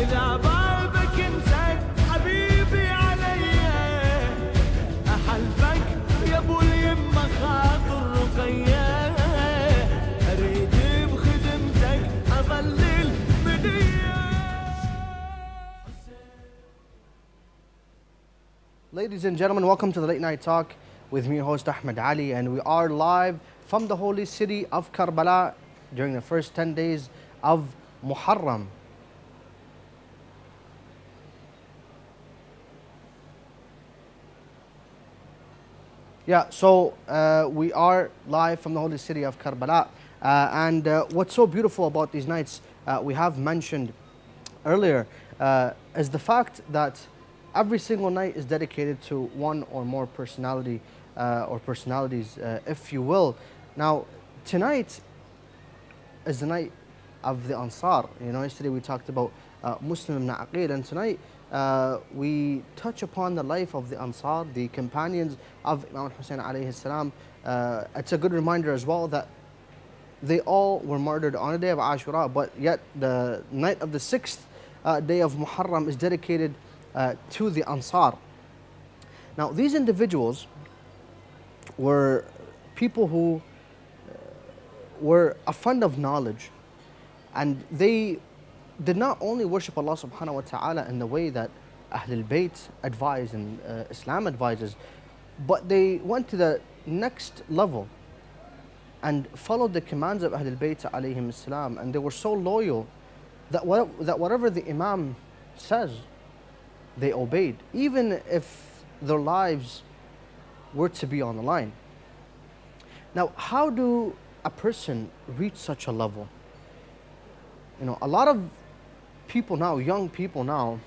إذا بابك انسد حبيبي علي أحلفك يا أبو اليمة خاطر رقية أريد بخدمتك أظل المنية. Ladies and gentlemen, welcome to the Late Night Talk with me, your host Ahmed Ali, and we are live from the holy city of Karbala during the first 10 days of Muharram. Yeah, so we are live from the holy city of Karbala, and what's so beautiful about these nights, we have mentioned earlier, is the fact that every single night is dedicated to one or more personality or personalities, if you will. Now, tonight is the night of the Ansar. You know, yesterday we talked about Muslim ibn Aqil, and tonight we touch upon the life of the Ansar, the companions of Imam Hussein alayhi salam. It's a good reminder as well that they all were murdered on the day of Ashura, but yet the night of the 6th day of Muharram is dedicated to the Ansar. Now, these individuals were people who were a fund of knowledge, and they did not only worship Allah subhanahu wa ta'ala in the way that Ahlul Bayt advise and Islam advises, but they went to the next level and followed the commands of Ahlul Bayt alayhim salam, and they were so loyal that whatever the Imam says, they obeyed, even if their lives were to be on the line. Now, how do a person reach such a level? You know, a lot of people now, young people now,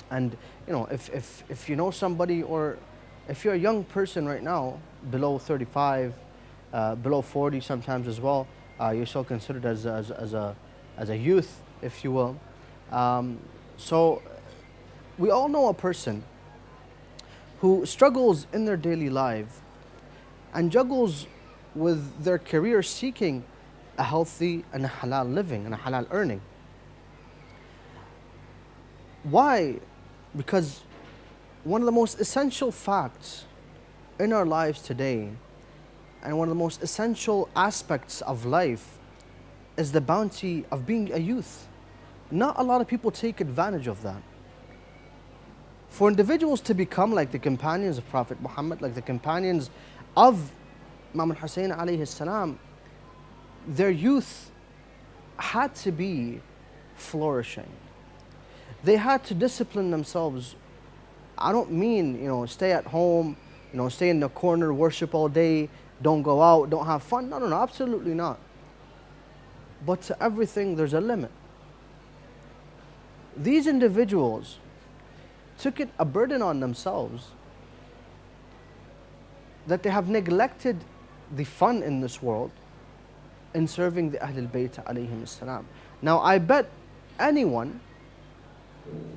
and you know, if you know somebody, or if you're a young person right now, below 35, below 40 sometimes as well, you're still considered as a youth, if you will. So we all know a person who struggles in their daily life and juggles with their career seeking a healthy and a halal living and a halal earning. Why? Because one of the most essential facts in our lives today, and one of the most essential aspects of life, is the bounty of being a youth. Not a lot of people take advantage of that. For individuals to become like the companions of Prophet Muhammad, like the companions of Imam Hussein alayhi salam, their youth had to be flourishing. They had to discipline themselves. I don't mean, you know, stay at home, you know, stay in the corner, worship all day, don't go out, don't have fun. No, absolutely not. But to everything, there's a limit. These individuals took it a burden on themselves that they have neglected the fun in this world in serving the Ahlul Bayt alayhim salam. Now, I bet anyone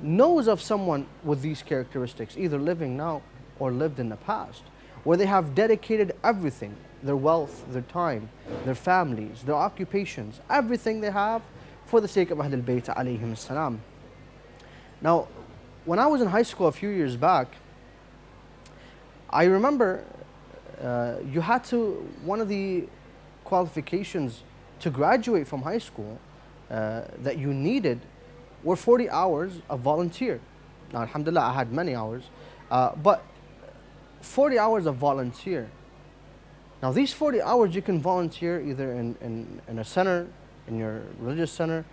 knows of someone with these characteristics, either living now or lived in the past, where they have dedicated everything, their wealth, their time, their families, their occupations, everything they have for the sake of Ahlul Bayt alayhim salam. Now, when I was in high school a few years back, I remember you had to, one of the qualifications to graduate from high school that you needed were 40 hours of volunteer. Now, alhamdulillah, I had many hours, but 40 hours of volunteer. Now, these 40 hours you can volunteer either in a center, in your religious center,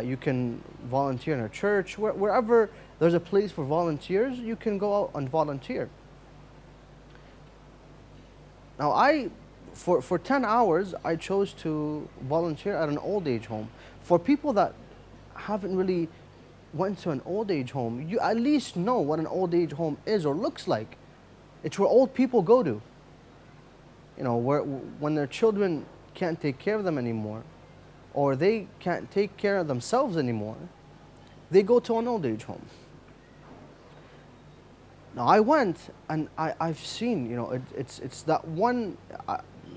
you can volunteer in a church, wherever there's a place for volunteers, you can go out and volunteer. Now, for 10 hours, I chose to volunteer at an old age home. For people that haven't really went to an old age home, you at least know what an old age home is or looks like. It's where old people go to. You know, when their children can't take care of them anymore, or they can't take care of themselves anymore, they go to an old age home. Now, I went and I've seen, you know, it's that one,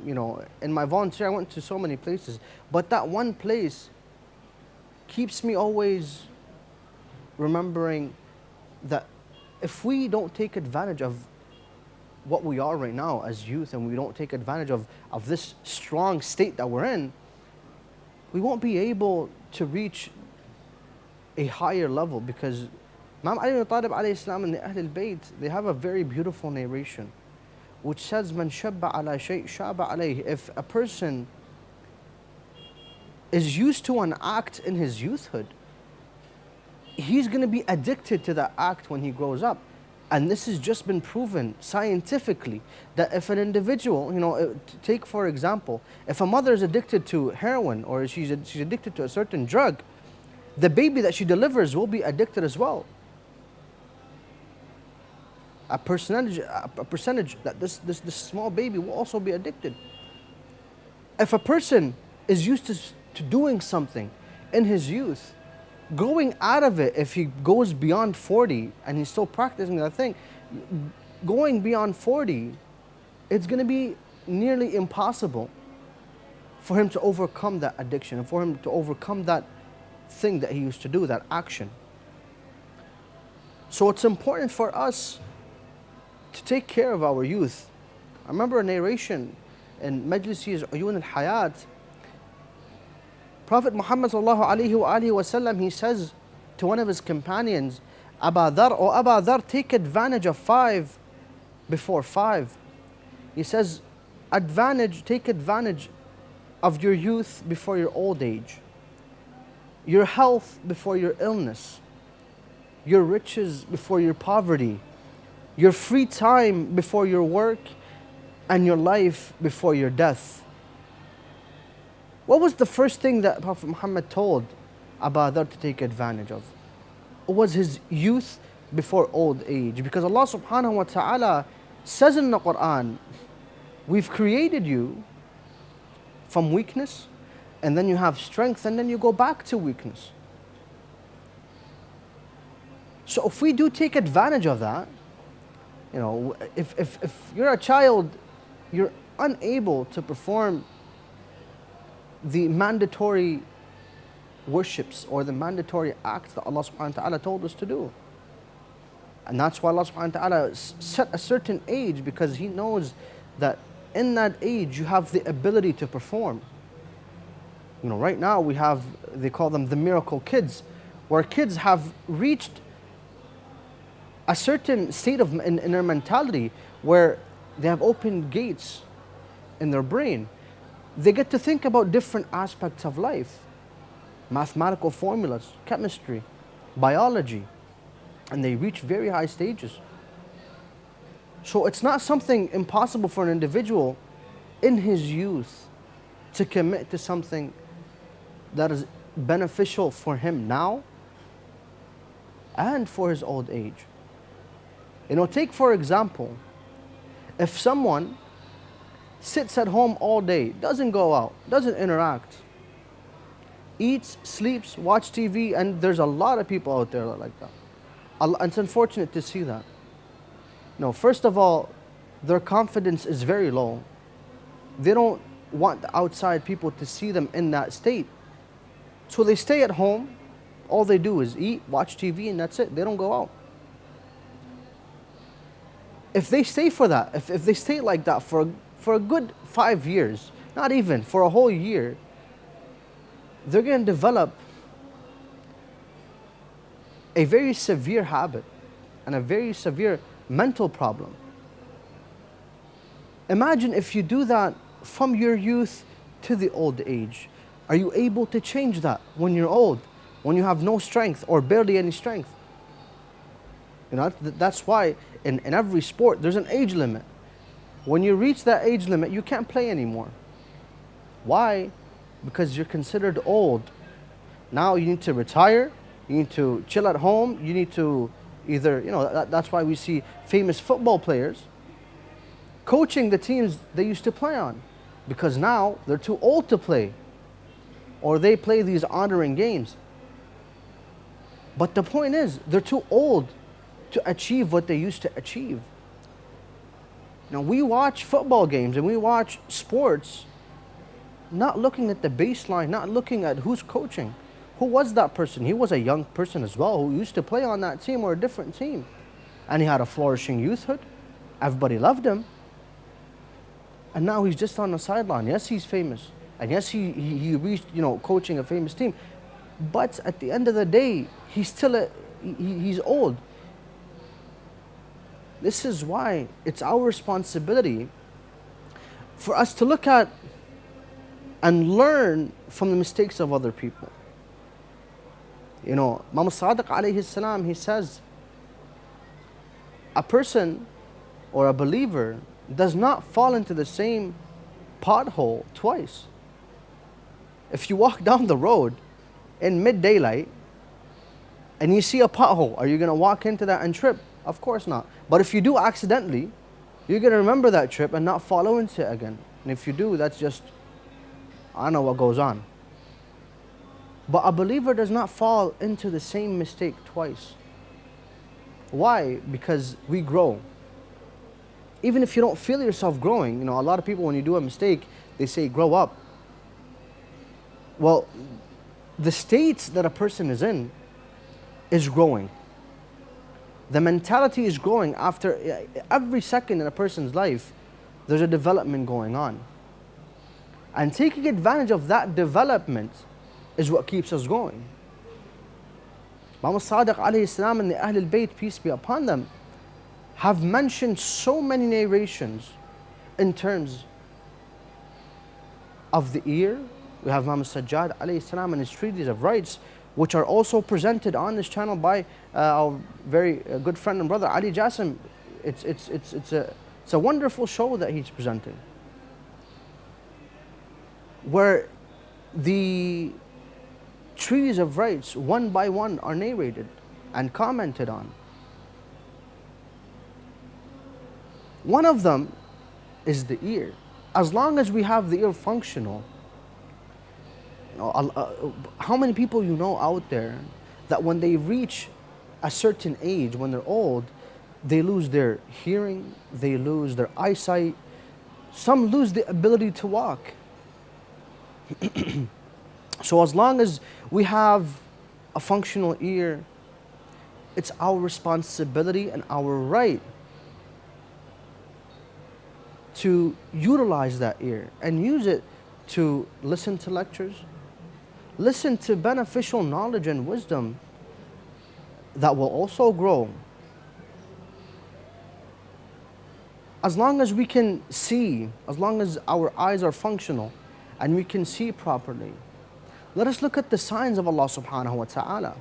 you know, in my volunteer, I went to so many places, but that one place keeps me always remembering that if we don't take advantage of what we are right now as youth, and we don't take advantage of this strong state that we're in, we won't be able to reach a higher level. Because Imam Ali ibn Talib alayhi salam and the Ahl al-Bayt, they have a very beautiful narration which says, "Man shabba ala shay shaba alayhi." If a person is used to an act in his youthhood, he's going to be addicted to that act when he grows up. And this has just been proven scientifically, that if an individual, take for example, if a mother is addicted to heroin, or she's addicted to a certain drug, the baby that she delivers will be addicted as well. A percentage that this small baby will also be addicted. If a person is used to doing something in his youth, going out of it, if he goes beyond 40 and he's still practicing that thing, going beyond 40, it's going to be nearly impossible for him to overcome that addiction, and for him to overcome that thing that he used to do, that action. So it's important for us to take care of our youth. I remember a narration in Majlisi's Uyun al-Hayat. Prophet Muhammad sallallahu alaihi wasallam, he says to one of his companions, Aba Dhar, O Aba Dhar, take advantage of 5 before 5. He says, take advantage of your youth before your old age, your health before your illness, your riches before your poverty, your free time before your work, and your life before your death. What was the first thing that Prophet Muhammad told Abu Dhar to take advantage of? It was his youth before old age. Because Allah subhanahu wa ta'ala says in the Quran, we've created you from weakness, and then you have strength, and then you go back to weakness. So if we do take advantage of that, if you're a child, you're unable to perform the mandatory worships or the mandatory acts that Allah subhanahu wa ta'ala told us to do. And that's why Allah subhanahu wa ta'ala set a certain age, because He knows that in that age you have the ability to perform. Right now we have, they call them the miracle kids, where kids have reached a certain state in their mentality where they have opened gates in their brain. They get to think about different aspects of life, mathematical formulas, chemistry, biology, and they reach very high stages. So it's not something impossible for an individual in his youth to commit to something that is beneficial for him now and for his old age. Take for example, if someone sits at home all day, doesn't go out, doesn't interact, eats, sleeps, watch TV, and there's a lot of people out there like that. It's unfortunate to see that. First of all, their confidence is very low. They don't want the outside people to see them in that state. So they stay at home, all they do is eat, watch TV, and that's it. They don't go out. If they stay for that, if they stay like that for a good 5 years, not even, for a whole year, they're going to develop a very severe habit and a very severe mental problem. Imagine if you do that from your youth to the old age. Are you able to change that when you're old, when you have no strength or barely any strength? That's why in every sport there's an age limit. When you reach that age limit, you can't play anymore. Why? Because you're considered old. Now you need to retire, you need to chill at home, you need to either, that's why we see famous football players coaching the teams they used to play on, because now they're too old to play, or they play these honoring games. But the point is, they're too old to achieve what they used to achieve. Now we watch football games and we watch sports not looking at the baseline, not looking at who's coaching, Who was that person? He was a young person as well who used to play on that team or a different team. And he had a flourishing youthhood. Everybody loved him. And now he's just on the sideline. Yes, he's famous. And yes, he reached, coaching a famous team. But at the end of the day, he's still he's old. This is why it's our responsibility for us to look at and learn from the mistakes of other people. Imam Sadiq alayhi salam, he says, a person or a believer does not fall into the same pothole twice. If you walk down the road in mid-daylight and you see a pothole, are you going to walk into that and trip? Of course not. But if you do accidentally, you're going to remember that trip and not follow into it again. And if you do, that's just, I don't know what goes on. But a believer does not fall into the same mistake twice. Why? Because we grow. Even if you don't feel yourself growing, a lot of people, when you do a mistake, they say, grow up. Well, the state that a person is in is growing. The mentality is growing. After every second in a person's life, there's a development going on. And taking advantage of that development is what keeps us going. Imam Sadiq alayhi salam and the Ahlul Bayt, peace be upon them, have mentioned so many narrations in terms of the ear. We have Imam Sajjad alayhi salam and his treatise of rights, which are also presented on this channel by our very good friend and brother Ali Jassim. It's a wonderful show that he's presenting, where the treatise of rights one by one are narrated and commented on. One of them is the ear. As long as we have the ear functional, how many people out there that when they reach a certain age, when they're old, they lose their hearing, they lose their eyesight, some lose the ability to walk. So as long as we have a functional ear, it's our responsibility and our right to utilize that ear and use it to listen to lectures, listen to beneficial knowledge and wisdom that will also grow. As long as we can see, as long as our eyes are functional and we can see properly, let us look at the signs of Allah subhanahu wa ta'ala.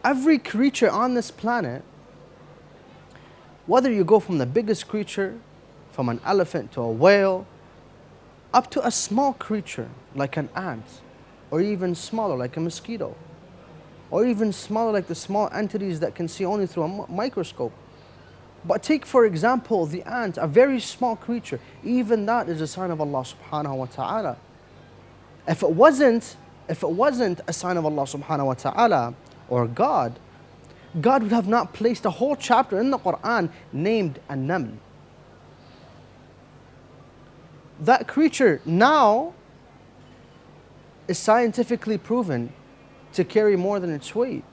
Every creature on this planet, whether you go from the biggest creature, from an elephant to a whale, up to a small creature like an ant, or even smaller like a mosquito, or even smaller like the small entities that can see only through a microscope. But take, for example, the ant, a very small creature. Even that is a sign of Allah subhanahu wa ta'ala. If it wasn't a sign of Allah subhanahu wa ta'ala, or God would have not placed a whole chapter in the Quran named An-Naml. That creature now is scientifically proven to carry more than its weight.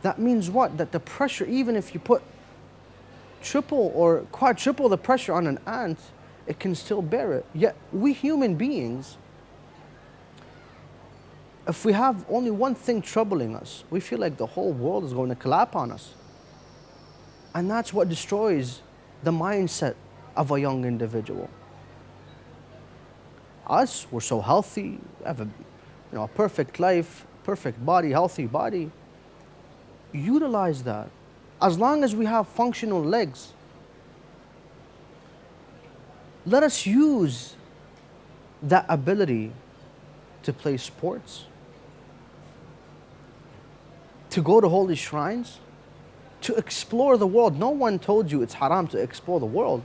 That means what? That the pressure, even if you put triple or quadruple the pressure on an ant, it can still bear it. Yet we human beings, if we have only one thing troubling us, we feel like the whole world is going to collapse on us. And that's what destroys the mindset of a young individual. Us, we're so healthy, we have a perfect life, perfect body, healthy body. Utilize that. As long as we have functional legs, let us use that ability to play sports, to go to holy shrines, to explore the world. No one told you it's haram to explore the world.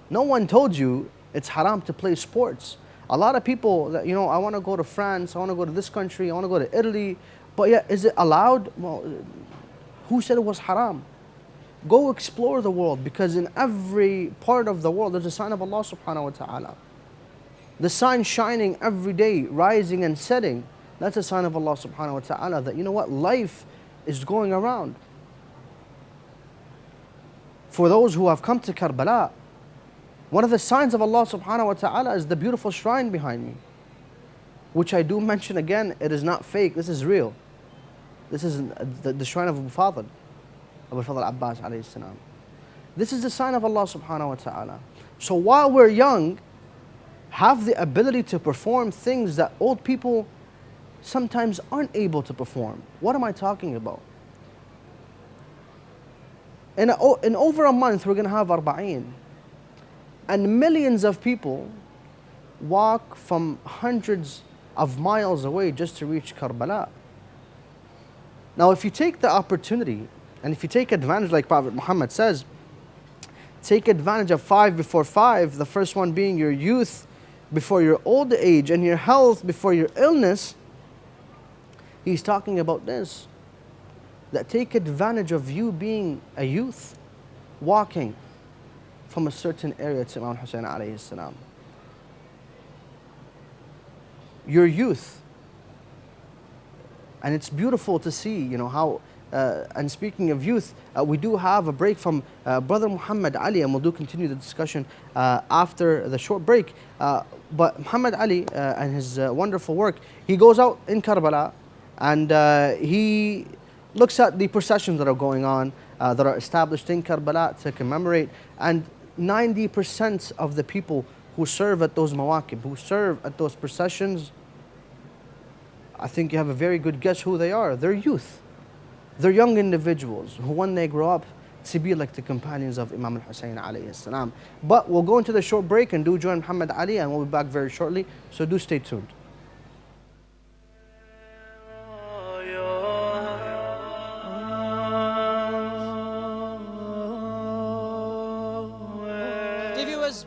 No one told you it's haram to play sports. A lot of people that, I want to go to France, I want to go to this country, I want to go to Italy, but yeah, is it allowed? Well, who said it was haram? Go explore the world, because in every part of the world there's a sign of Allah subhanahu wa ta'ala. the sun shining every day, rising and setting, that's a sign of Allah subhanahu wa ta'ala that, you know what, life is going around. For those who have come to Karbala, one of the signs of Allah subhanahu wa ta'ala is the beautiful shrine behind me, which I do mention again, it is not fake, this is real. This is the shrine of Abu Fadl Abbas alayhi salam. This is the sign of Allah subhanahu wa ta'ala. So while we're young, have the ability to perform things that old people sometimes aren't able to perform. What am I talking about? In over a month, we're going to have Arba'een. And millions of people walk from hundreds of miles away just to reach Karbala. Now, if you take the opportunity, and if you take advantage, like Prophet Muhammad says, take advantage of 5 before 5, the first one being your youth before your old age, and your health before your illness. He's talking about this, that take advantage of you being a youth, walking from a certain area to Imam Hussein alayhi salam. Your youth. And it's beautiful to see, you know, how, and speaking of youth, we do have a break from Brother Muhammad Ali, and we'll do continue the discussion after the short break. But Muhammad Ali and his wonderful work, he goes out in Karbala and he looks at the processions that are going on, that are established in Karbala to commemorate, and 90% of the people who serve at those mawaqib, who serve at those processions, I think you have a very good guess who they are. They're youth. They're young individuals who, when they grow up, to be like the companions of Imam Hussein alayhi salam. But we'll go into the short break and do join Muhammad Ali, and we'll be back very shortly. So do stay tuned.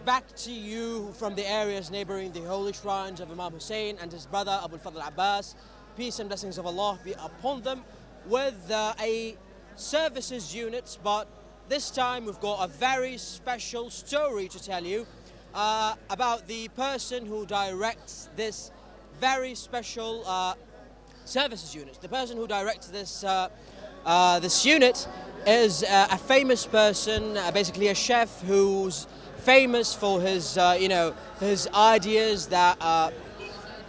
Back to you from the areas neighboring the holy shrines of Imam Hussein and his brother Abu Fadl Abbas. Peace and blessings of Allah be upon them, with a services unit. But this time we've got a very special story to tell you about the person who directs this very special services unit. The person who directs this this unit is a famous person, basically a chef who's famous for his, his ideas that,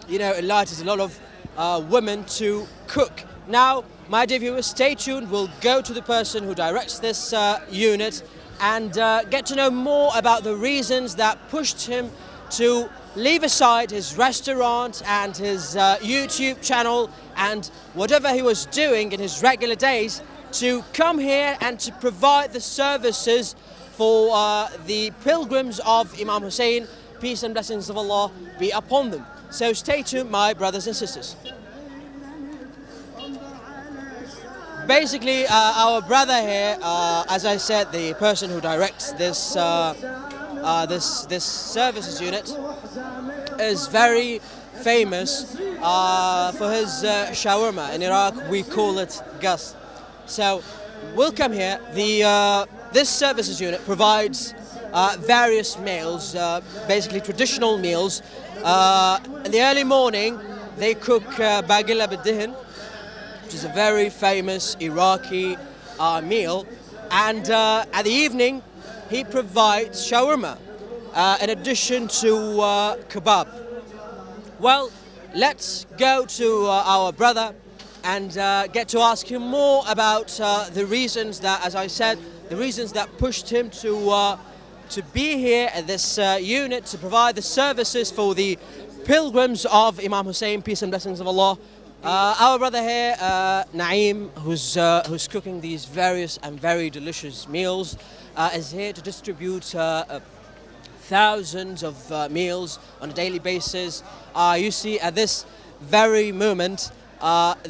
enlightens a lot of women to cook. Now, my dear viewers, stay tuned. We'll go to the person who directs this unit and get to know more about the reasons that pushed him to leave aside his restaurant and his YouTube channel and whatever he was doing in his regular days to come here and to provide the services for the pilgrims of Imam Hussein. Peace and blessings of Allah be upon them. So stay tuned, my brothers and sisters. Basically, our brother here, as I said, the person who directs this this services unit, is very famous for his shawarma. In Iraq, we call it gas. So, we'll come here. This services unit provides various meals, basically traditional meals. In the early morning, they cook bagila biddihin, which is a very famous Iraqi meal. And at the evening, he provides shawarma, in addition to kebab. Well, let's go to our brother and get to ask him more about the reasons that, as I said, the reasons that pushed him to be here at this unit to provide the services for the pilgrims of Imam Hussein, peace and blessings of Allah. Our brother here, Naeem, who's cooking these various and very delicious meals, is here to distribute thousands of meals on a daily basis. You see, at this very moment,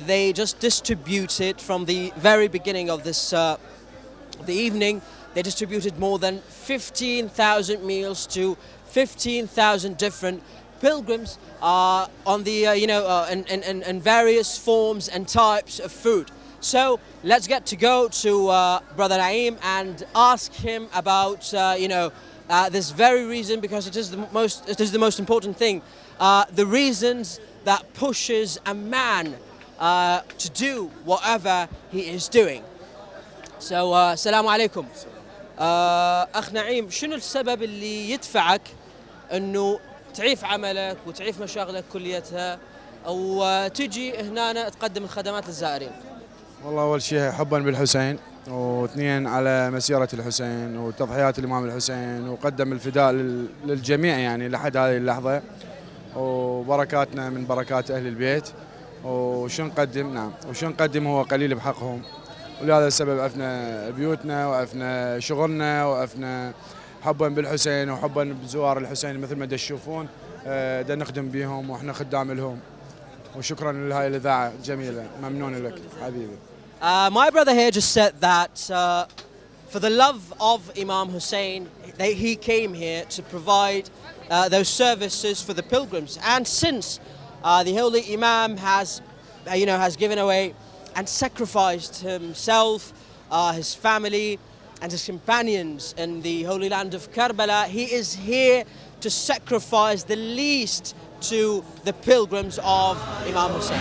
they just distributed from the very beginning of this the evening. They distributed more than 15,000 meals to 15,000 different pilgrims on the in various forms and types of food. So let's get to go to Brother Naeem and ask him about this very reason, because it is the most important thing, the reasons that pushes a man to do whatever he is doing. So, السلام عليكم. أخ نعيم، شنو السبب اللي يدفعك أنه تعيف عملك وتعيف مشاغلك كليتها وتجي هنا تقدم الخدمات للزائرين؟ والله أول شيء حبا بالحسين، واثنين على مسيرة الحسين وتضحيات الإمام الحسين، وقدم الفداء للجميع يعني لحد هذه اللحظة، وبركاتنا من بركات أهل البيت. وشو نقدم؟ نعم، وشو نقدم هو قليل بحقهم، ولهذا السبب وقفنا بيوتنا، وقفنا شغلنا، وقفنا حبا بالحسين وحبا بزوار الحسين مثل ما تشوفون، دا نخدم بيهم واحنا خدام لهم. وشكرا لهاي الإذاعة جميلة، ممنون لك حبيبي. My brother here just said that for the love of Imam Hussein, he came here to provide those services for the pilgrims. And since the holy Imam has given away and sacrificed himself, his family, and his companions in the holy land of Karbala, he is here to sacrifice the least to the pilgrims of Imam Hussein.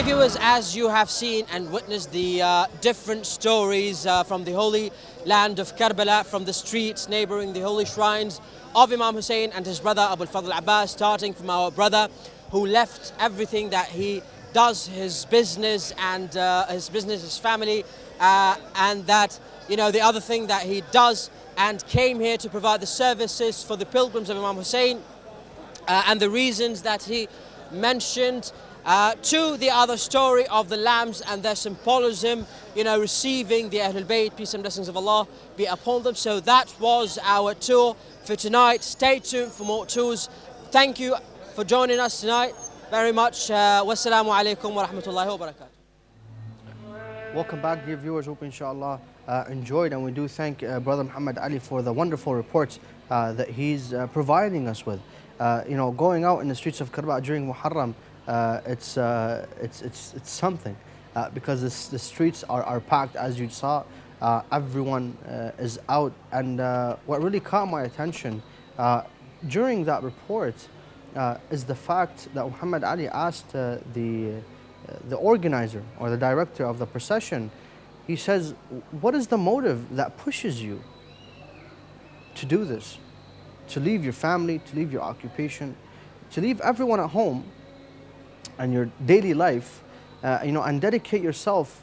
Viewers, as you have seen and witnessed the different stories from the holy land of Karbala, from the streets neighboring the holy shrines of Imam Hussein and his brother Abu al-Fadl Abbas, starting from our brother who left everything that he does, his business and his family, and that, the other thing that he does, and came here to provide the services for the pilgrims of Imam Hussein, and the reasons that he mentioned, to the other story of the lambs and their symbolism, receiving the Ahlul Bayt, peace and blessings of Allah be upon them. So that was our tour for tonight. Stay tuned for more tours. Thank you for joining us tonight very much. Wassalamu alaikum wa rahmatullahi wa barakatuh. Welcome back, dear viewers. Hope inshallah enjoyed, and we do thank Brother Ahmed Ali for the wonderful reports that he's providing us with. Going out in the streets of Karbala during Muharram, it's something, because the streets are packed, as you saw. Everyone is out, and what really caught my attention during that report is the fact that Muhammad Ali asked the organizer or the director of the procession. He says, "What is the motive that pushes you to do this? To leave your family, to leave your occupation, to leave everyone at home and your daily life, and dedicate yourself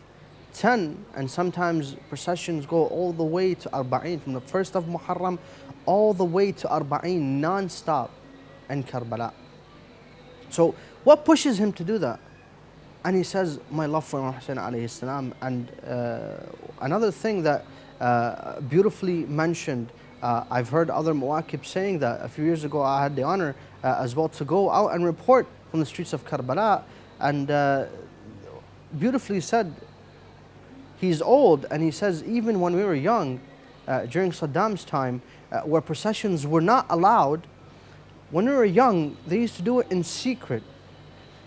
10, and sometimes processions go all the way to Arba'in, from the 1st of Muharram all the way to Arba'in, non-stop in Karbala." So what pushes him to do that? And he says, "My love for Imam Hussein alayhi salam." And another thing that beautifully mentioned, I've heard other muwakib saying that a few years ago I had the honor as well to go out and report from the streets of Karbala, and beautifully said, he's old, and he says even when we were young, during Saddam's time, where processions were not allowed, when we were young they used to do it in secret.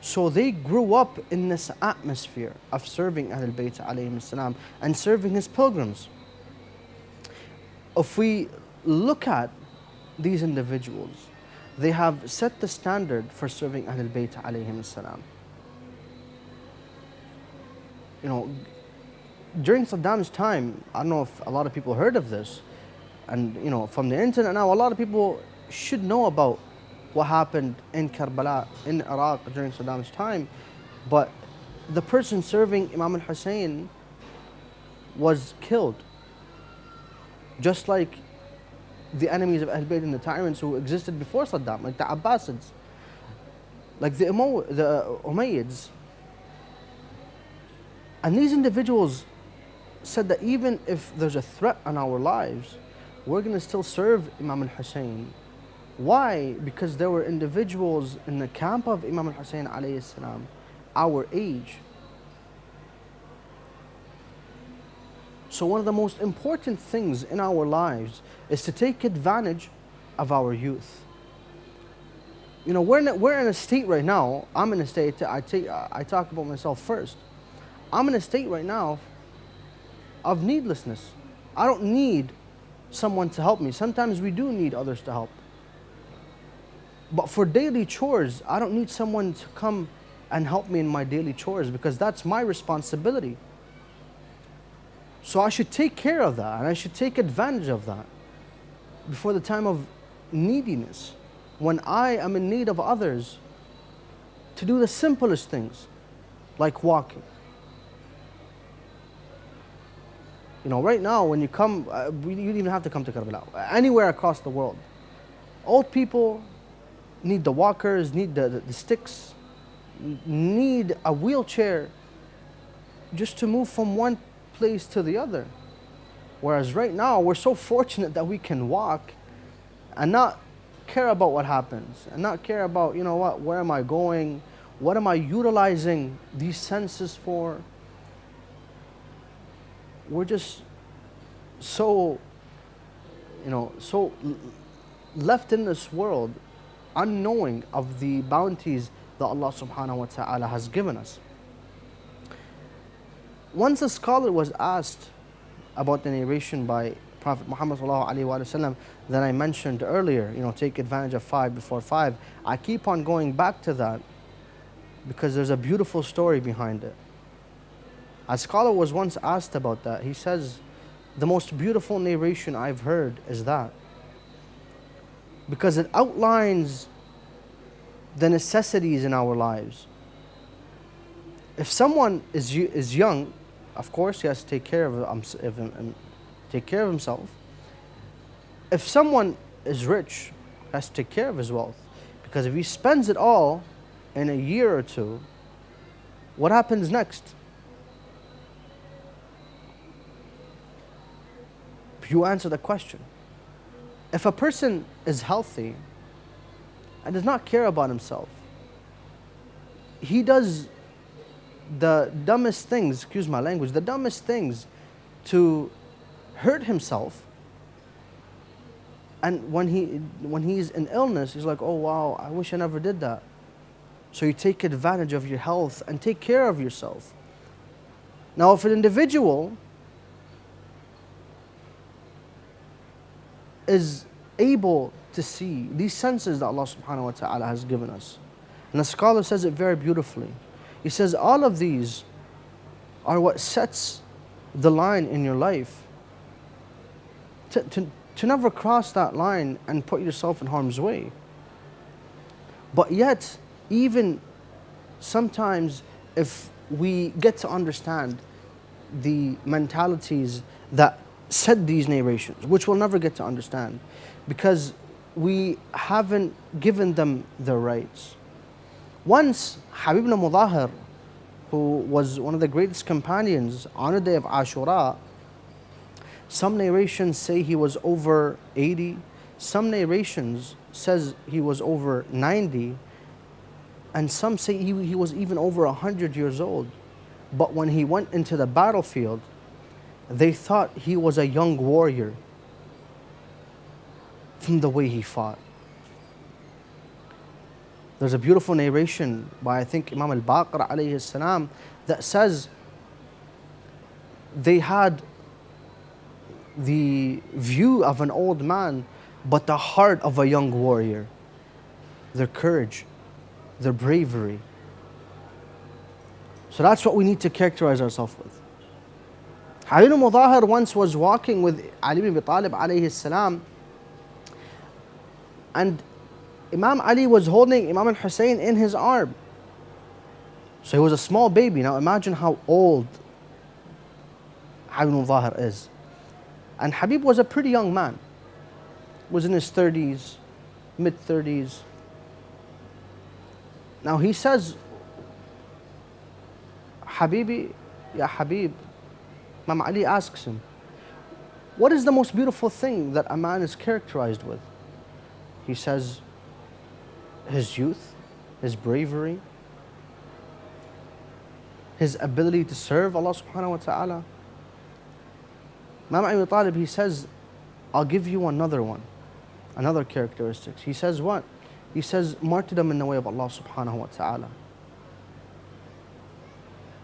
So they grew up in this atmosphere of serving Ahlul Bayt alayhim salam and serving his pilgrims. If we look at these individuals, they have set the standard for serving Ahlul Bayt alayhim salam. During Saddam's time, I don't know if a lot of people heard of this, and from the internet now, a lot of people should know about what happened in Karbala, in Iraq during Saddam's time. But the person serving Imam al-Hussein was killed, just like the enemies of Ahl Bayt and the tyrants who existed before Saddam, like the Abbasids, like the Umayyads. And these individuals said that even if there's a threat on our lives, we're going to still serve Imam al-Hussein. Why? Because there were individuals in the camp of Imam al-Hussein alayhi salam, our age, So one of the most important things in our lives is to take advantage of our youth. You know, we're in a state right now, I'm in a state, I talk about myself first. I'm in a state right now of needlessness. I don't need someone to help me. Sometimes we do need others to help. But for daily chores, I don't need someone to come and help me in my daily chores because that's my responsibility. So I should take care of that and I should take advantage of that before the time of neediness, when I am in need of others to do the simplest things like walking. You know, right now when you come, you don't even have to come to Karbala, anywhere across the world, old people need the walkers, need the sticks, need a wheelchair just to move from one place to the other. Whereas right now we're so fortunate that we can walk and not care about what happens and not care about, you know what, where am I going, what am I utilizing these senses for. We're just so, you know, so left in this world unknowing of the bounties that Allah subhanahu wa ta'ala has given us. Once a scholar was asked about the narration by Prophet Muhammad sallallahu alaihi wasallam that I mentioned earlier, you know, take advantage of 5 before 5. I keep on going back to that because there's a beautiful story behind it. A scholar was once asked about that. He says, the most beautiful narration I've heard is that, because it outlines the necessities in our lives. If someone is young, of course he has to take care of himself. If someone is rich, he has to take care of his wealth. Because if he spends it all in a year or two, what happens next? You answer the question. If a person is healthy and does not care about himself, he does the dumbest things, excuse my language, the dumbest things to hurt himself. And when he's in illness, he's like, oh wow, I wish I never did that. So you take advantage of your health and take care of yourself. Now if an individual is able to see these senses that Allah subhanahu wa ta'ala has given us, and the scholar says it very beautifully. He says all of these are what sets the line in your life. To never cross that line and put yourself in harm's way. But yet, even sometimes if we get to understand the mentalities that said these narrations, which we'll never get to understand because we haven't given them their rights. Once, Habib ibn Mudahir, who was one of the greatest companions on the day of Ashura, some narrations say he was over 80, some narrations says he was over 90, and some say he was even over 100 years old. But when he went into the battlefield, they thought he was a young warrior from the way he fought. There's a beautiful narration by, I think, Imam al-Baqir alayhi salam that says they had the view of an old man but the heart of a young warrior. Their courage, their bravery. So that's what we need to characterize ourselves with. Habib ibn Mudahir once was walking with Ali ibn Abi Talib alayhi salam, and Imam Ali was holding Imam Hussein in his arm. So he was a small baby. Now imagine how old Habib ibn Mudahir is. And Habib was a pretty young man. Was in his 30s, mid-30s. Now he says, Habibi, Ya Habib, Imam Ali asks him, what is the most beautiful thing that a man is characterized with? He says, his youth, his bravery, his ability to serve Allah subhanahu wa ta'ala. Imam Abi Talib, he says, I'll give you another one, another characteristic. He says what? He says martyrdom in the way of Allah subhanahu wa ta'ala.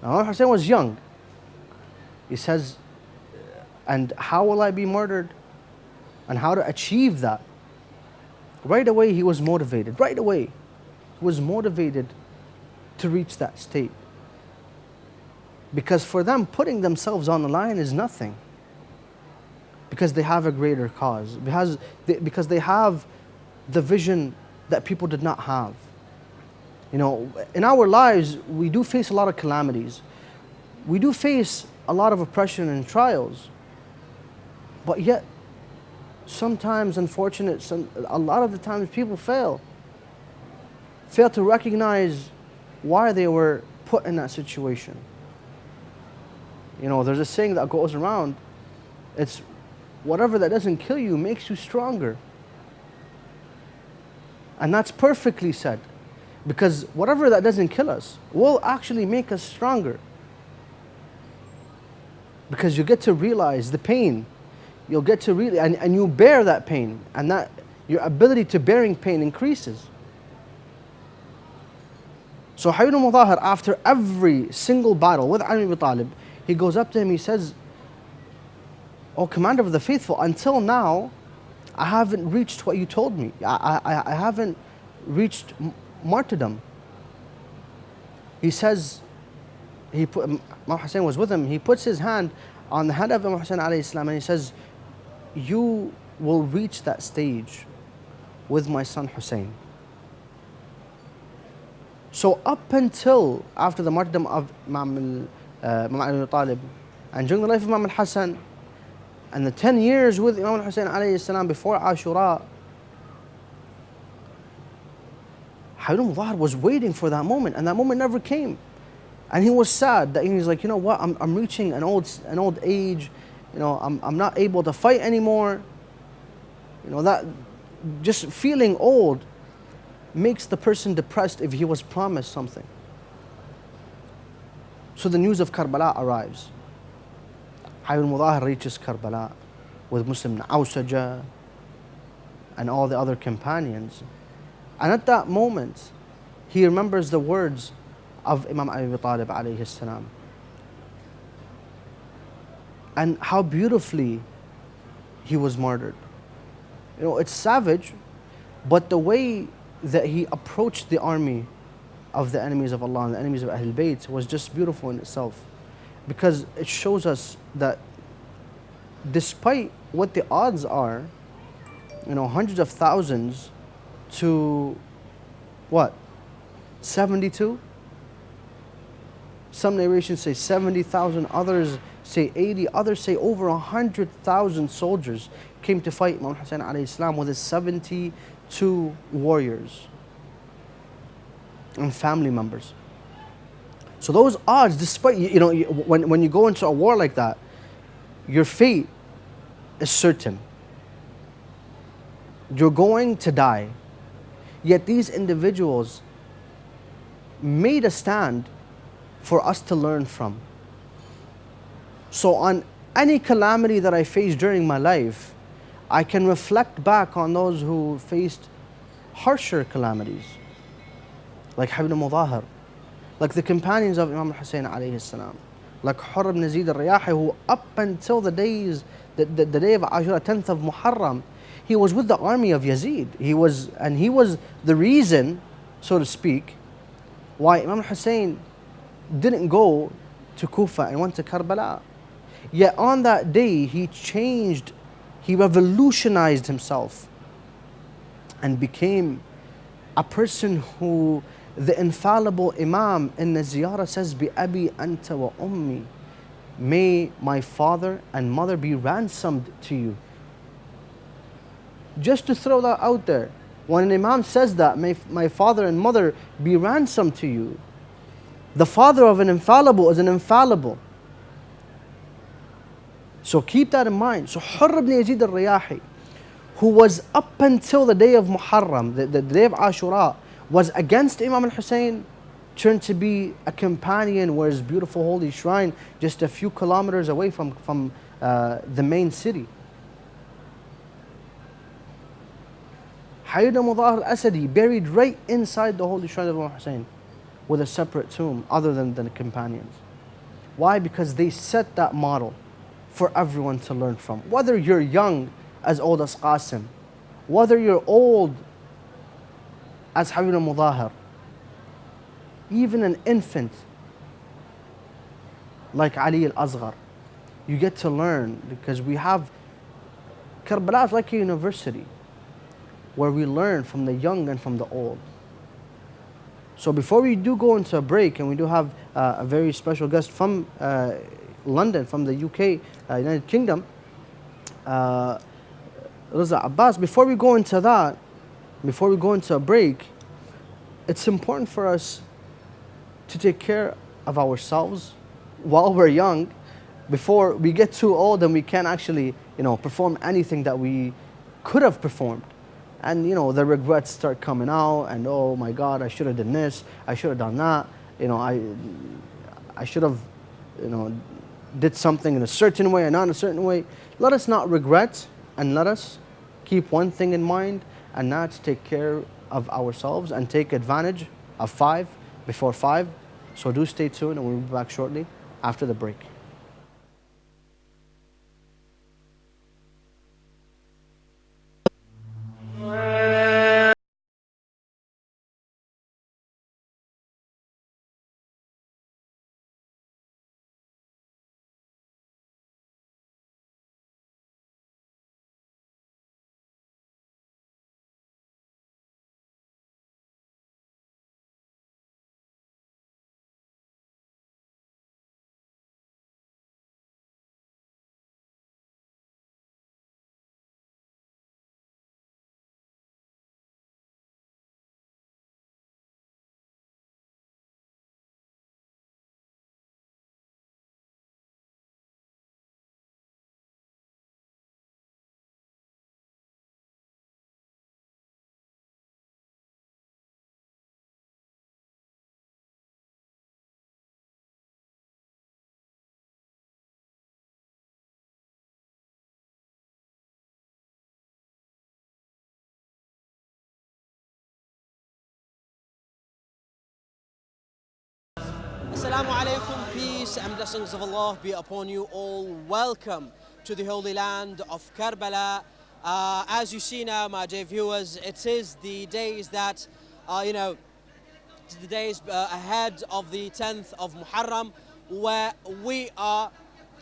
Now Imam Hussein was young. He says, and how will I be murdered? And how to achieve that? Right away he was motivated, right away. He was motivated to reach that state. Because for them, putting themselves on the line is nothing. Because they have a greater cause. Because they have the vision that people did not have. You know, in our lives, we do face a lot of calamities. We do face a lot of oppression and trials. But yet, sometimes, a lot of the times people fail to recognize why they were put in that situation. You know, there's a saying that goes around, it's whatever that doesn't kill you makes you stronger. And that's perfectly said, because whatever that doesn't kill us will actually make us stronger. Because you get to realize the pain, you'll get to really, and you bear that pain, and that your ability to bearing pain increases. So Hayyun al-Mudahir, after every single battle with Ali ibn Talib, he goes up to him, he says, "Oh, Commander of the Faithful, until now, I haven't reached what you told me. I haven't reached martyrdom." He says, Imam Hussein was with him, he puts his hand on the head of Imam Hussein alayhi salam, and he says, "You will reach that stage with my son Hussein." So up until after the martyrdom of Imam Ali ibn Talib, and during the life of Imam al-Hassan, and the 10 years with Imam al-Hussein alayhi salam before Ashura, Hayyun al-Mudahir was waiting for that moment, and that moment never came. And he was sad that he's like, you know what, I'm reaching an old age, you know, I'm not able to fight anymore. You know, that just feeling old makes the person depressed if he was promised something. So the news of Karbala arrives. Hayyun al-Mudahir reaches Karbala with Muslim Awsaja and all the other companions. And at that moment, he remembers the words of Imam Abi Talib alayhi salam. And how beautifully he was martyred. You know, it's savage, but the way that he approached the army of the enemies of Allah and the enemies of Ahlul Bayt was just beautiful in itself. Because it shows us that despite what the odds are, you know, hundreds of thousands to what? 72? Some narrations say 70,000, others say 80, others say over 100,000 soldiers came to fight Imam Hussein alayhi salam with his 72 warriors and family members. So those odds, despite, you know, when you go into a war like that, your fate is certain. You're going to die. Yet these individuals made a stand for us to learn from. So on any calamity that I faced during my life, I can reflect back on those who faced harsher calamities, like Hayyun al-Mudahir, like the companions of Imam Hussein alayhi salam, like Hurr ibn Yazid al-Riyahi, who up until the day of Ashura, 10th of Muharram, he was with the army of Yazid. He was the reason, so to speak, why Imam Hussein didn't go to Kufa and went to Karbala. Yet on that day, he revolutionized himself and became a person who the infallible Imam in the ziyarah says, Bi abi anta wa ummi. May my father and mother be ransomed to you. Just to throw that out there, when an Imam says that, may my father and mother be ransomed to you, the father of an infallible is an infallible. So keep that in mind. So Hurr ibn Yazid al-Riyahi, who was up until the day of Muharram, the day of Ashura, was against Imam al-Hussein, turned to be a companion where his beautiful holy shrine just a few kilometers away from the main city. Sayyidina Mudahar al-Asadi buried right inside the holy shrine of Imam Hussein with a separate tomb other than the companions. Why? Because they set that model for everyone to learn from. Whether you're young as old as Qasim, whether you're old as Sayyidina Mudahar, even an infant like Ali al-Asghar, you get to learn, because we have Karbala is like a university where we learn from the young and from the old. So before we do go into a break, and we do have a very special guest from London, from the UK, United Kingdom, Raza Abbas, before we go into that, before we go into a break, it's important for us to take care of ourselves while we're young, before we get too old and we can't actually, perform anything that we could have performed. And, the regrets start coming out, and oh my God, I should have done this, I should have done that, I should have, did something in a certain way and not in a certain way. Let us not regret, and let us keep one thing in mind, and that's take care of ourselves and take advantage of 5 before 5. So do stay tuned, and we'll be back shortly after the break. Assalamu alaikum, peace and blessings of Allah be upon you all. Welcome to the holy land of Karbala. As you see now, my dear viewers, it is the days that, it's the days ahead of the 10th of Muharram, where we are,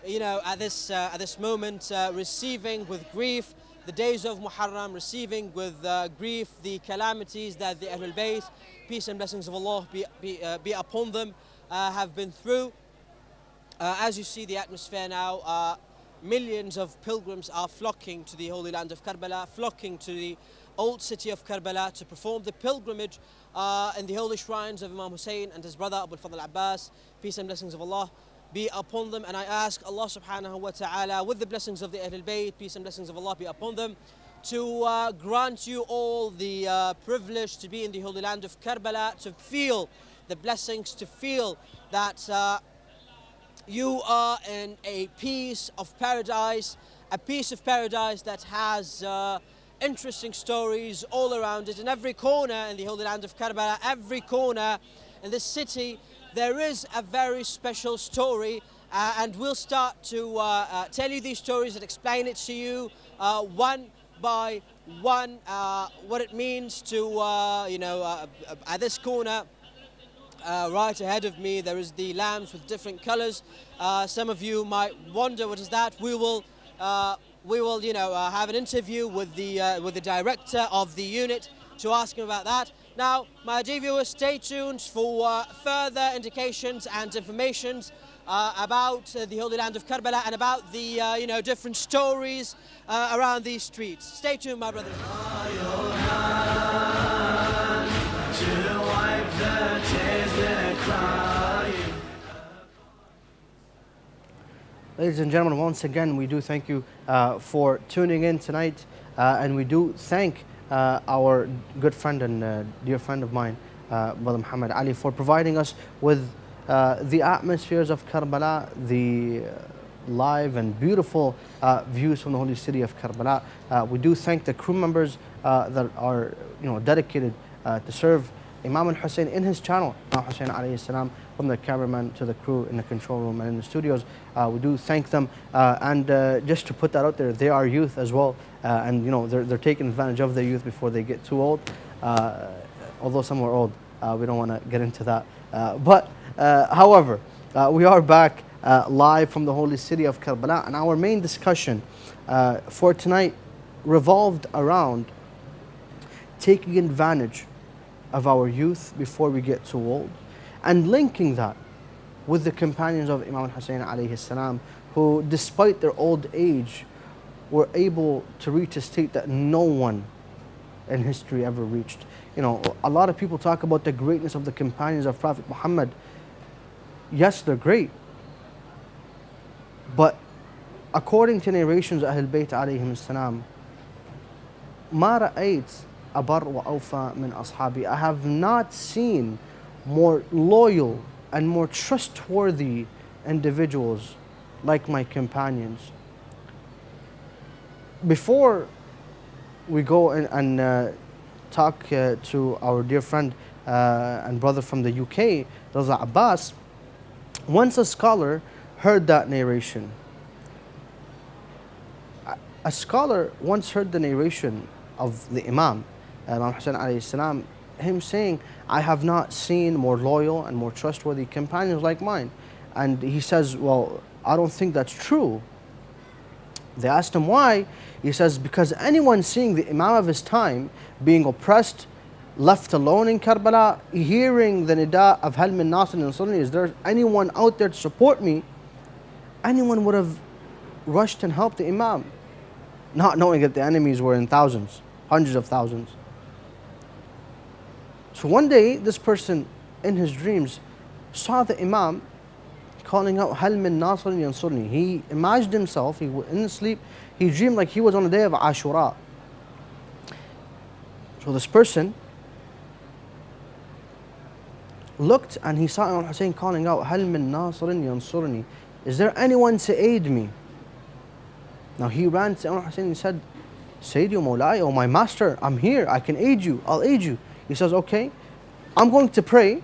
at this moment receiving with grief the days of Muharram, receiving with grief the calamities that the Ahlul Bayt, peace and blessings of Allah be upon them, have been through. As you see the atmosphere now, millions of pilgrims are flocking to the holy land of Karbala, flocking to the old city of Karbala to perform the pilgrimage in the holy shrines of Imam Hussein and his brother Abu al-Fadl Abbas, peace and blessings of Allah be upon them. And I ask Allah subhanahu wa ta'ala, with the blessings of the Ahlul Bayt, peace and blessings of Allah be upon them, to grant you all the privilege to be in the holy land of Karbala, to feel the blessings, to feel that you are in a piece of paradise that has interesting stories all around it. In every corner in the holy land of Karbala, every corner in this city, there is a very special story, and we'll start to tell you these stories and explain it to you one by one, what it means to, at this corner, right ahead of me, there is the lamps with different colors. Some of you might wonder what is that. We will have an interview with the director of the unit to ask him about that. Now, my dear viewers, stay tuned for further indications and informations about the holy land of Karbala and about the different stories around these streets. Stay tuned, my brothers. Ladies and gentlemen, once again, we do thank you for tuning in tonight, and we do thank our good friend and dear friend of mine, Brother Ahmed Ali, for providing us with the atmospheres of Karbala, the live and beautiful views from the holy city of Karbala. We do thank the crew members that are dedicated to serve Imam al-Hussein in his channel, Imam Hussein alayhi salam, from the cameraman to the crew in the control room and in the studios. We do thank them, and just to put that out there, they are youth as well, and they're taking advantage of their youth before they get too old. Although some are old, we don't want to get into that. However, we are back live from the holy city of Karbala, and our main discussion for tonight revolved around taking advantage of our youth before we get too old, and linking that with the companions of Imam Hussein alayhi salam, who despite their old age were able to reach a state that no one in history ever reached. A lot of people talk about the greatness of the companions of Prophet Muhammad. Yes, they're great, but according to narrations of Ahl Bayt alayhim salam, ما رأيت أبر وأوفى من أصحابي. I have not seen more loyal and more trustworthy individuals like my companions. Before we go and talk to our dear friend and brother from the UK, Raza Abbas, once a scholar heard that narration. A scholar once heard the narration of the Imam Hussein alayhi salam, him saying, I have not seen more loyal and more trustworthy companions like mine. And he says, well, I don't think that's true. They asked him why. He says, because anyone seeing the Imam of his time being oppressed, left alone in Karbala, hearing the nida of Hal min Nasr yansurni, is there anyone out there to support me? Anyone would have rushed and helped the Imam, not knowing that the enemies were in thousands, hundreds of thousands. So one day, this person in his dreams saw the Imam calling out, Hal min Nasr yansurni. He imagined himself, in his sleep, he dreamed like he was on the day of Ashura. So this person looked and he saw Imam Hussein calling out, Hal min Nasr yansurni. Is there anyone to aid me? Now he ran to Imam Hussein and said, Sayyidi Mawlai, oh my master, I'm here, I can aid you, I'll aid you. He says, okay, I'm going to pray,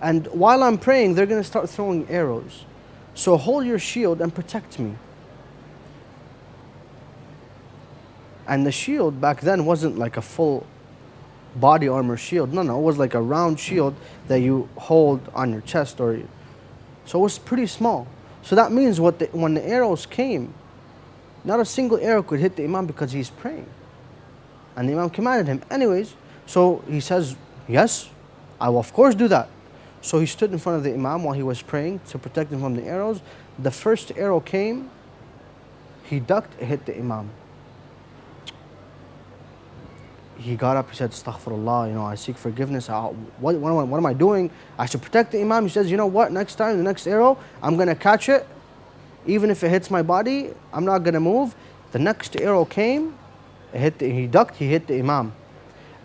and while I'm praying, they're going to start throwing arrows. So hold your shield and protect me. And the shield back then wasn't like a full body armor shield. No, it was like a round shield that you hold on your chest. So it was pretty small. So that means when the arrows came, not a single arrow could hit the Imam because he's praying. And the Imam commanded him. Anyways, so he says, yes, I will of course do that. So he stood in front of the Imam while he was praying to protect him from the arrows. The first arrow came, he ducked, it hit the Imam. He got up, he said, Astaghfirullah, I seek forgiveness. What am I doing? I should protect the Imam. He says, you know what, next time, the next arrow, I'm going to catch it. Even if it hits my body, I'm not going to move. The next arrow came, he ducked, he hit the Imam.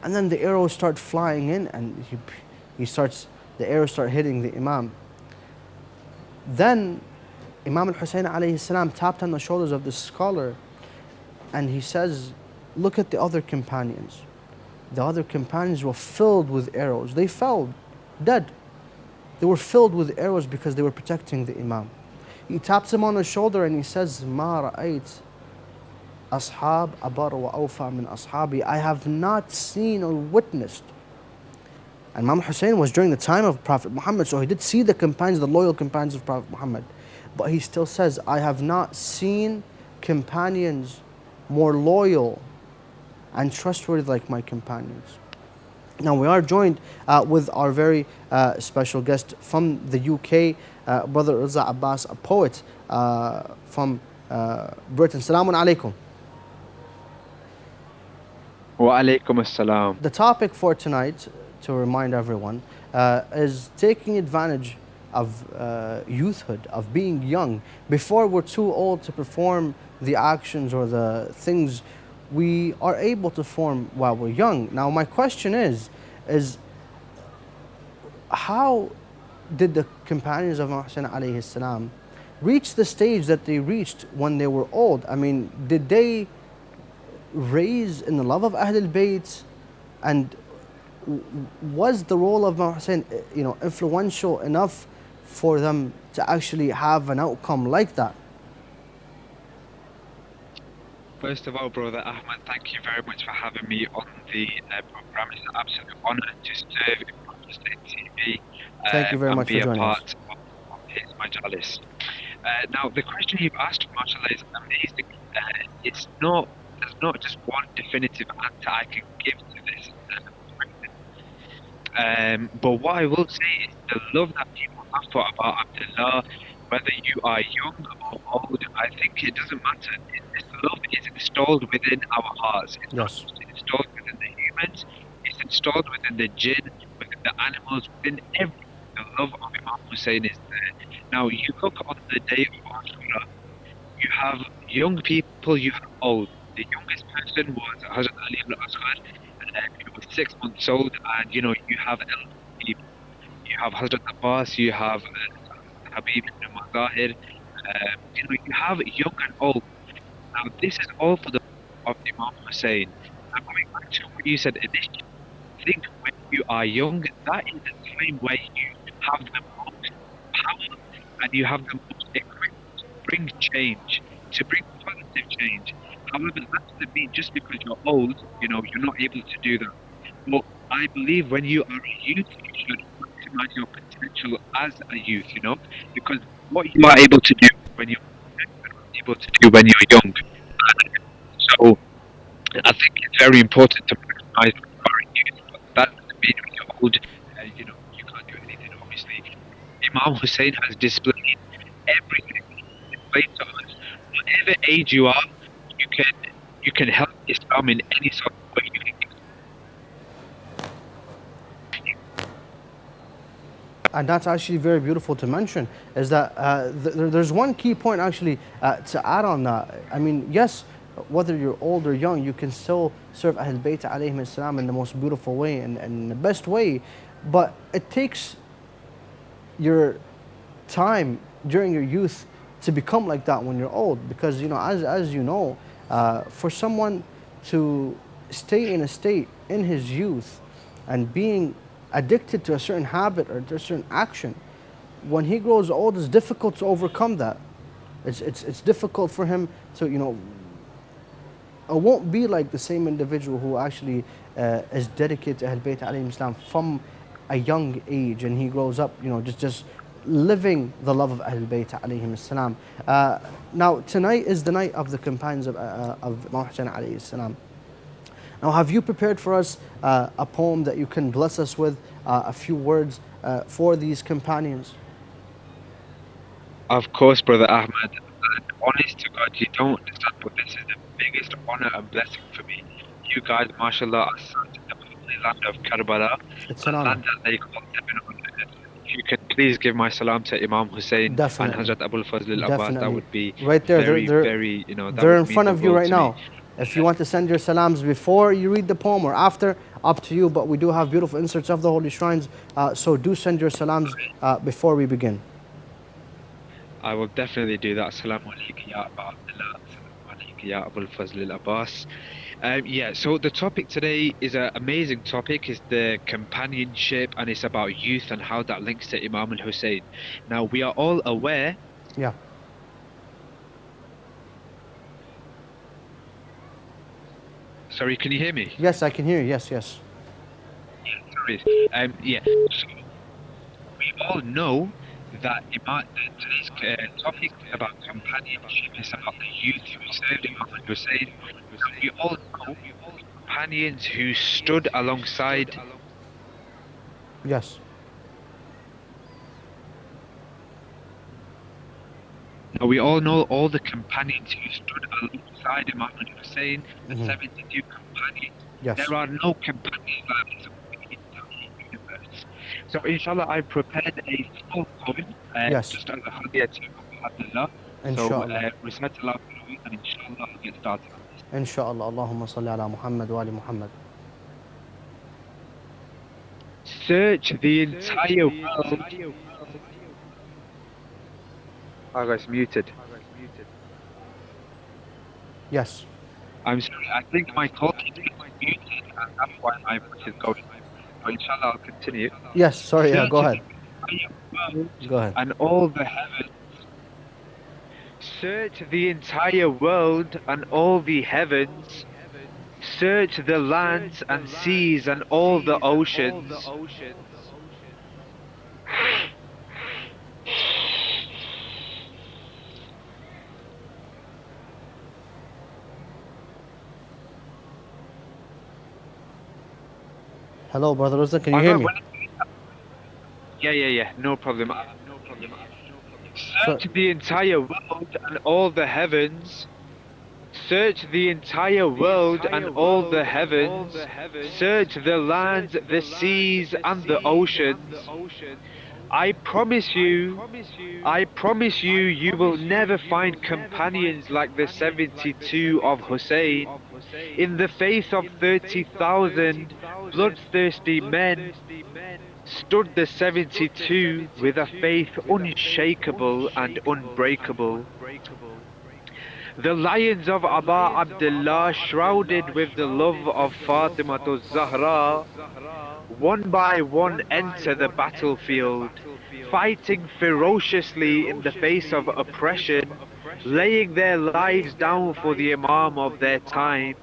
And then the arrows start flying in, and the arrows start hitting the Imam. Then Imam al-Hussein alayhi salam tapped on the shoulders of the scholar, and he says, look at the other companions. The other companions were filled with arrows. They fell dead. They were filled with arrows because they were protecting the Imam. He taps him on the shoulder and he says, Ma ra'ayt ashab abar wa awfa min ashabi. I have not seen or witnessed. And Imam Hussein was during the time of Prophet Muhammad, so he did see the companions, the loyal companions of Prophet Muhammad. But he still says, I have not seen companions more loyal and trustworthy like my companions. Now we are joined with our very special guest from the UK, Brother Raza Abbas, a poet from Britain. Assalamu alaikum. Wa alaikum assalam. The topic for tonight, to remind everyone, is taking advantage of youthhood, of being young, before we're too old to perform the actions or the things we are able to form while we're young. Now my question is how did the companions of Muhammad alayhi salam reach the stage that they reached when they were old? I mean, did they raise in the love of Ahlul Bayt, and was the role of Imam Hussein, influential enough for them to actually have an outcome like that? First of all, brother Ahmed, thank you very much for having me on the program. It's an absolute honor to serve Imam Hussein TV Thank you very much and be for a joining us. part of his majalis. Now, the question you've asked, mashallah, is amazing. There's not just one definitive answer I can give to this question. But what I will say is the love that people have for about Abdullah, whether you are young or old, I think it doesn't matter. This love is installed within our hearts. It's not Yes. just installed within the humans, it's installed within the jinn, within the animals, within everything. The love of Imam Hussein is there. Now, you look on the day of Ashura, you have young people, you have old. The youngest person was Hazrat Ali ibn Asghar, he was 6 months old, and you have elderly people. You have Hazrat Abbas, you have Habib ibn Mazahir, you have young and old. Now, this is all for the of Imam Hussein. Now, going back to what you said initially, I think when you are young, that is the time where you have the most power and you have the most equipped to bring change, to bring positive change. However, that doesn't mean just because you're old, you're not able to do that. But I believe when you are a youth, you should maximize your potential as a youth, because what you are able to do when you're able to do when you're young. So I think it's very important to maximize when you are a youth, but that doesn't mean when you're old, you can't do anything. Obviously, Imam Hussein has displayed everything. He displayed to us. Whatever age you are, you can help Islam in any sort of way you can. And that's actually very beautiful to mention, is that there's one key point actually to add on that. I mean, yes, whether you're old or young, you can still serve Ahlul Bayt alayhim salam in the most beautiful way and the best way, but it takes your time during your youth to become like that when you're old, because as you know, for someone to stay in a state in his youth and being addicted to a certain habit or to a certain action, when he grows old, it's difficult to overcome that. It's difficult for him to, it won't be like the same individual who actually is dedicated to Ahlul Bayt alayhim salam from a young age, and he grows up, just living the love of Ahlul Bayt alayhim salam. Now, tonight is the night of the companions of Imam Hussein alayhi salam. Now, have you prepared for us a poem that you can bless us with, a few words for these companions? Of course, brother Ahmed. And honest to God, you don't understand, but this is the biggest honor and blessing for me. You guys, mashallah, are sat in the holy land of Karbala, It's a an honor. land that they call heaven on earth. If you can please give my salam to Imam Hussein Definitely. and Hazrat Abul Fazl al-Abbas, that Definitely. would be Right there, very, they're very, that they're would in mean front the of you world right to me. now. If you want to send your salams before you read the poem or after, up to you, but we do have beautiful inserts of the holy shrines, so do send your salams before we begin. I will definitely do that. Assalamu alaikum ya Aba Abdullah. Assalamu alaikum ya Abul Fazl al-Abbas. So the topic today is an amazing topic. It's the companionship, and it's about youth and how that links to Imam al-Hussein. Now, we are all aware. Yeah. Sorry, can you hear me? Yes, I can hear you. Yes, yes. Sorry. So we all know that today's topic is about companionship. It's about the youth who served Imam al-Hussein. We all know companions who stood alongside. Yes. Now, we all know all the companions who stood alongside Imam al-Hussein, the 72 companions. Yes. There are no companions like this in the universe. So, inshallah, I prepared a small poem, Yes. just as a hadiyah to Abdullah. Inshallah. So, recite Allah and inshallah I'll get started. Inshallah. Allahumma salli ala Muhammad wa ali Muhammad. Search the entire world I was muted. Yes. I'm sorry, I think my talking is muted and that's why my voice is going. But inshallah, I'll continue. Yes. Sorry. Yeah. Go Search ahead. the entire world Go ahead. and all the heavens. Search the entire world and all the heavens. Search the lands and seas and all the oceans. Hello, Brother Ruslan. Can you hear me? Yeah. No problem. So, Search the entire world and all the heavens. Search the entire world and all the heavens. Search the lands, the seas, and the oceans. I promise you, you will never find companions like the 72 of Hussein. In the face of 30,000 bloodthirsty men, stood the 72 with a faith unshakable and unbreakable. The lions of Aba Abdullah, shrouded with the love of Fatima Zahra, one by one enter the battlefield, fighting ferociously in the face of oppression, laying their lives down for the Imam of their time.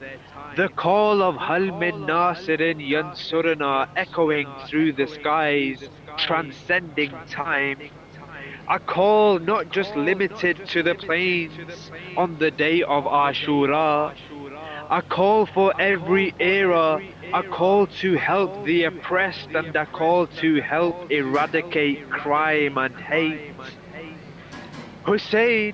The call of Hal min Nasirin Yansurana echoing through the skies, transcending time. A call not just limited to the plains on the day of Ashura. A call for every era, a call to help the oppressed and a call to help eradicate crime and hate. Hussein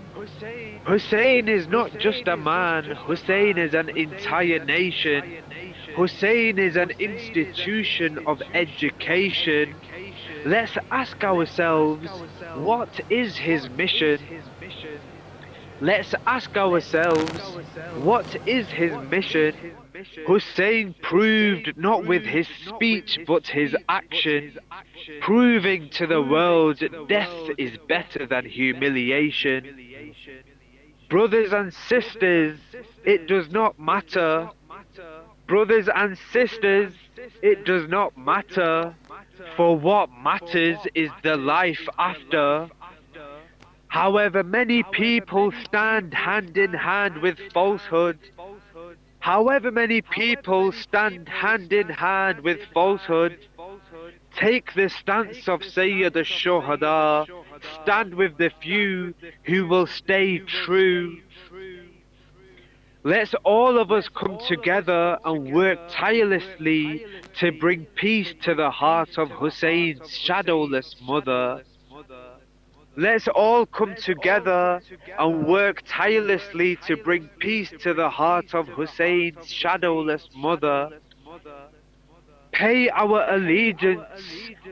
is not just a man, Hussein is an entire nation. Hussein is an institution of education. Let's ask ourselves, what is his mission? Let's ask ourselves, what is his mission? Hussein proved not with his speech but his action, proving to the world death is better than humiliation. Brothers and sisters, it does not matter. Brothers and sisters, it does not matter. For what matters is the life after. However many people stand hand in hand with falsehood, however many people stand hand in hand with falsehood, take the stance of Sayyid al-Shuhada, stand with the few who will stay true. Let's all of us come together and work tirelessly to bring peace to the heart of Hussein's shadowless mother. Let's all come together and work tirelessly to bring peace to the heart of Hussein's shadowless mother. Pay our allegiance,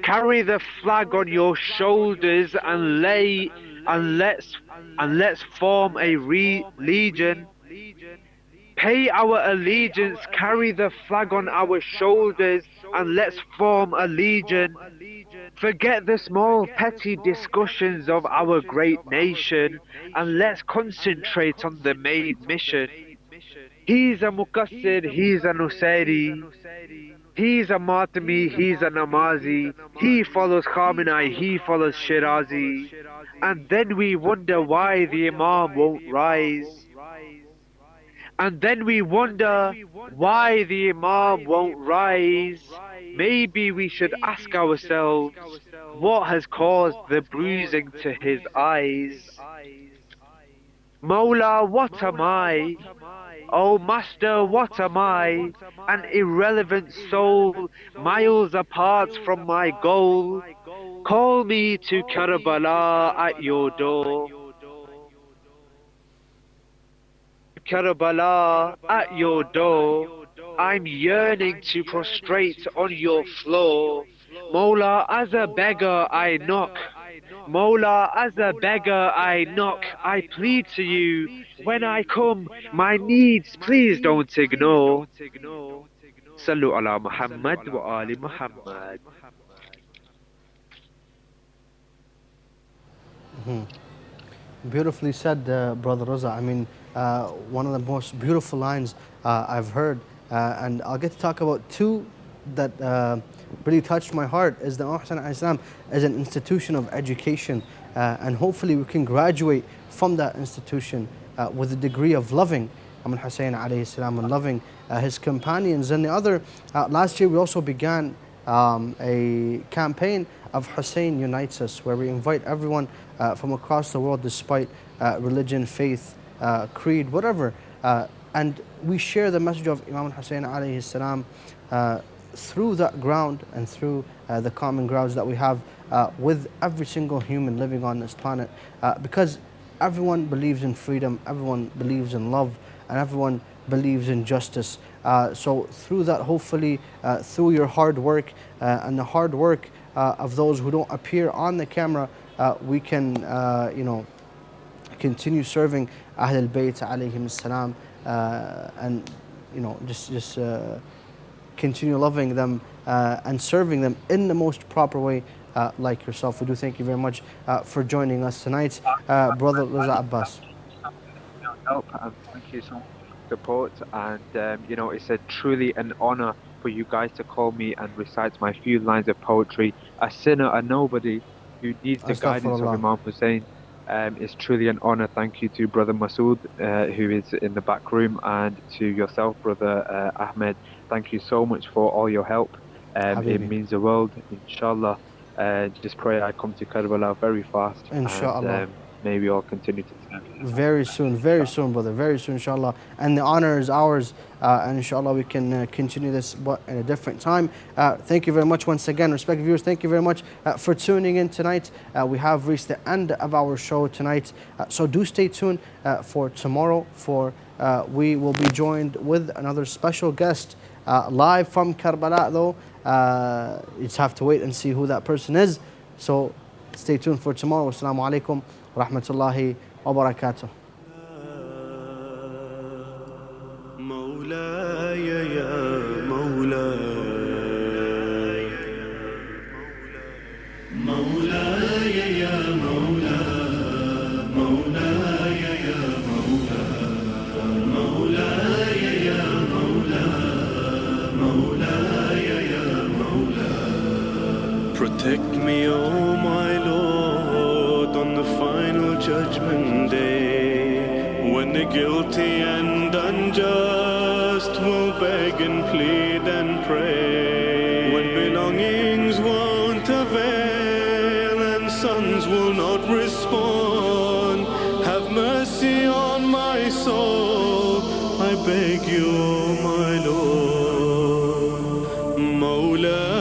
carry the flag on your shoulders and let's form a legion. Pay our allegiance, carry the flag on our shoulders, and let's form a legion. Forget the small petty discussions of our great nation, and let's concentrate on the main mission. He's a Muqassir, he's a Nusayri. He's a Matami, he's a Namazi. He follows Khamenei, he follows Shirazi. And then we wonder why the Imam won't rise. And then we wonder why the Imam won't rise. Maybe we should ask ourselves, what has caused the bruising to his eyes? Mawla, what am I? Oh Master, what am I? An irrelevant soul, miles apart from my goal. Call me to Karbala at your door. Karbala, at your door, I'm yearning to prostrate on your floor. Mawla, as a beggar I knock. Mawla, as a beggar I knock. I plead to you, when I come, my needs please don't ignore. Sallu ala Muhammad wa ali Muhammad. Beautifully said, Brother Raza. I mean, one of the most beautiful lines I've heard. And I'll get to talk about two that really touched my heart. Is the Imam Hussein alayhi salam as an institution of education. And hopefully we can graduate from that institution with a degree of loving Imam Hussein alayhi salam and loving his companions. And the other, last year we also began a campaign of Hussein Unites Us, where we invite everyone from across the world, despite religion, faith, creed, whatever. And we share the message of Imam Hussein alayhi salam through that ground and through the common grounds that we have with every single human living on this planet. Because everyone believes in freedom, everyone believes in love, and everyone believes in justice. So through that, hopefully, through your hard work and the hard work of those who don't appear on the camera, we can, continue serving Ahl al-Bayt alayhim salam, and just continue loving them and serving them in the most proper way, like yourself. We do thank you very much for joining us tonight, Brother Raza Abbas. Help, and thank you so much for support. And it's a truly an honor for you guys to call me and recite my few lines of poetry. A sinner, a nobody who needs the guidance of Imam Hussein. It's truly an honor. Thank you to Brother Masood, who is in the back room, and to yourself, Brother Ahmed. Thank you so much for all your help. It means the world. Inshallah, just pray I come to Karbala very fast. Inshallah. And, may we all continue to serve. Very soon, brother, very soon, inshallah. And the honor is ours, and inshallah we can continue this, but at a different time. Thank you very much once again, respected viewers. Thank you very much for tuning in tonight. We have reached the end of our show tonight, so do stay tuned for tomorrow. For we will be joined with another special guest live from Karbala. Though you just have to wait and see who that person is. So stay tuned for tomorrow. Assalamu alaikum wa rahmatullahi wa barakatuh. مولاي يا مولاي مولاي يا مولاي مولاي يا مولاي مولاي يا مولاي مولاي يا مولاي. Protect me, oh my Lord, on the final judgment day, when the guilty and unjust will beg and plead and pray, when belongings won't avail and sons will not respond. Have mercy on my soul, I beg you, oh my Lord. Mawla